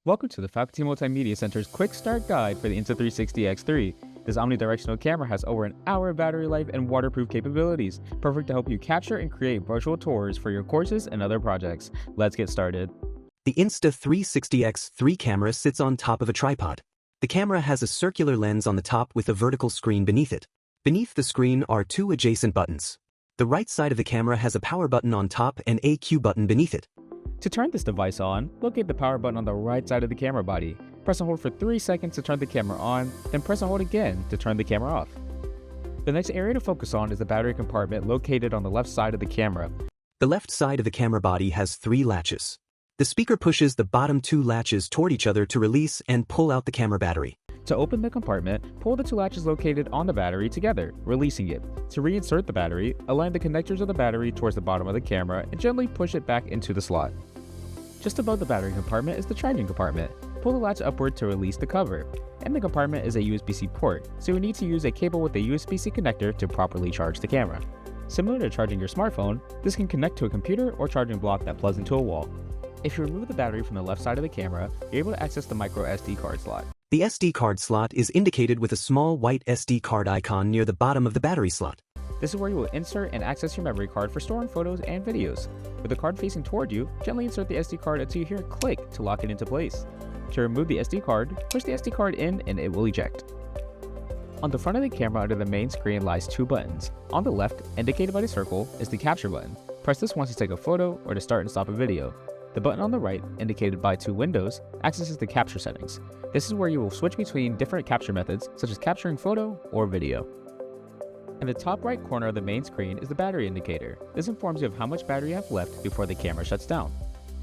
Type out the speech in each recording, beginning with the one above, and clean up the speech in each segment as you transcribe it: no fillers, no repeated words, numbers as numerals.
Welcome to the Faculty Multimedia Center's Quick Start Guide for the Insta360 X3. This omnidirectional camera has over an hour of battery life and waterproof capabilities, perfect to help you capture and create virtual tours for your courses and other projects. Let's get started. The Insta360 X3 camera sits on top of a tripod. The camera has a circular lens on the top with a vertical screen beneath it. Beneath the screen are two adjacent buttons. The right side of the camera has a power button on top and a Q button beneath it. To turn this device on, locate the power button on the right side of the camera body. Press and hold for 3 seconds to turn the camera on, then press and hold again to turn the camera off. The next area to focus on is the battery compartment located on the left side of the camera. The left side of the camera body has 3 latches. The speaker pushes the bottom 2 latches toward each other to release and pull out the camera battery. To open the compartment, pull the 2 latches located on the battery together, releasing it. To reinsert the battery, align the connectors of the battery towards the bottom of the camera and gently push it back into the slot. Just above the battery compartment is the charging compartment. Pull the latch upward to release the cover. In the compartment is a USB-C port, so you need to use a cable with a USB-C connector to properly charge the camera. Similar to charging your smartphone, this can connect to a computer or charging block that plugs into a wall. If you remove the battery from the left side of the camera, you're able to access the micro SD card slot. The SD card slot is indicated with a small white SD card icon near the bottom of the battery slot. This is where you will insert and access your memory card for storing photos and videos. With the card facing toward you, gently insert the SD card until you hear a click to lock it into place. To remove the SD card, push the SD card in and it will eject. On the front of the camera under the main screen lies 2 buttons. On the left, indicated by the circle, is the capture button. Press this once you take a photo or to start and stop a video. The button on the right, indicated by 2 windows, accesses the capture settings. This is where you will switch between different capture methods, such as capturing photo or video. In the top right corner of the main screen is the battery indicator. This informs you of how much battery you have left before the camera shuts down.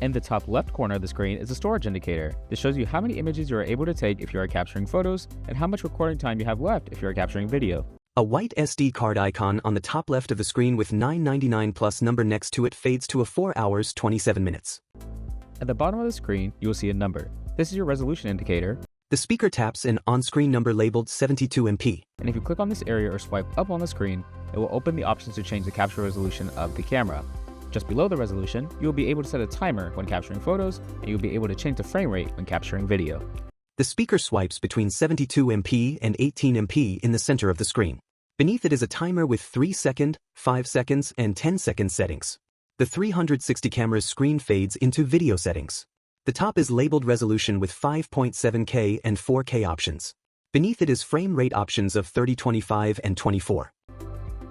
In the top left corner of the screen is the storage indicator. This shows you how many images you are able to take if you are capturing photos, and how much recording time you have left if you are capturing video. A white SD card icon on the top left of the screen with 999 plus number next to it fades to a 4 hours 27 minutes. At the bottom of the screen, you will see a number. This is your resolution indicator. The speaker taps an on-screen number labeled 72 MP. And if you click on this area or swipe up on the screen, it will open the options to change the capture resolution of the camera. Just below the resolution, you will be able to set a timer when capturing photos, and you'll be able to change the frame rate when capturing video. The speaker swipes between 72 MP and 18 MP in the center of the screen. Beneath it is a timer with 3-second, 5 seconds, and 10-second settings. The 360 camera's screen fades into video settings. The top is labeled resolution with 5.7K and 4K options. Beneath it is frame rate options of 30, 25, and 24.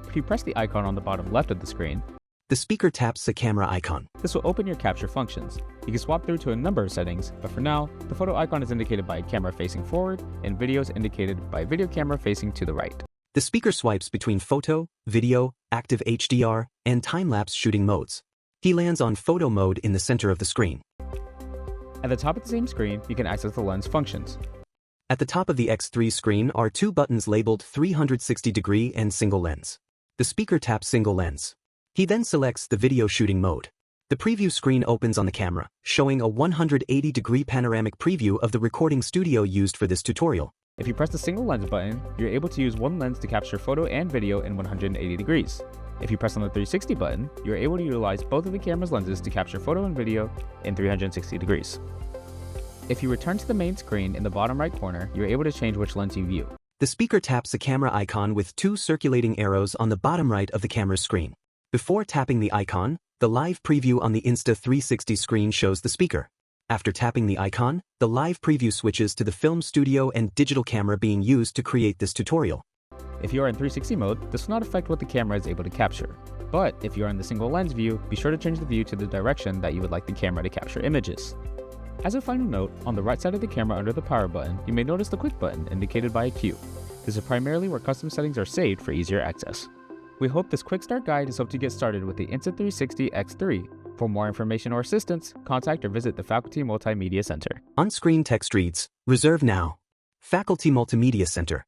If you press the icon on the bottom left of the screen, the speaker taps a camera icon. This will open your capture functions. You can swap through to a number of settings, but for now, the photo icon is indicated by a camera facing forward, and video is indicated by a video camera facing to the right. The speaker swipes between photo, video, active HDR, and time-lapse shooting modes. He lands on photo mode in the center of the screen. At the top of the same screen, you can access the lens functions. At the top of the X3 screen are 2 buttons labeled 360 degree and single lens. The speaker taps single lens. He then selects the video shooting mode. The preview screen opens on the camera, showing a 180-degree panoramic preview of the recording studio used for this tutorial. If you press the single lens button, you're able to use one lens to capture photo and video in 180 degrees. If you press on the 360 button, you're able to utilize both of the camera's lenses to capture photo and video in 360 degrees. If you return to the main screen in the bottom right corner, you're able to change which lens you view. The speaker taps a camera icon with 2 circulating arrows on the bottom right of the camera's screen. Before tapping the icon, the live preview on the Insta360 screen shows the speaker. After tapping the icon, the live preview switches to the film studio and digital camera being used to create this tutorial. If you are in 360 mode, this will not affect what the camera is able to capture. But if you are in the single lens view, be sure to change the view to the direction that you would like the camera to capture images. As a final note, on the right side of the camera under the power button, you may notice the quick button indicated by a Q. This is primarily where custom settings are saved for easier access. We hope this quick start guide has helped you get started with the Insta360 X3. For more information or assistance, contact or visit the Faculty Multimedia Center. On-screen text reads, "Reserve now." Faculty Multimedia Center.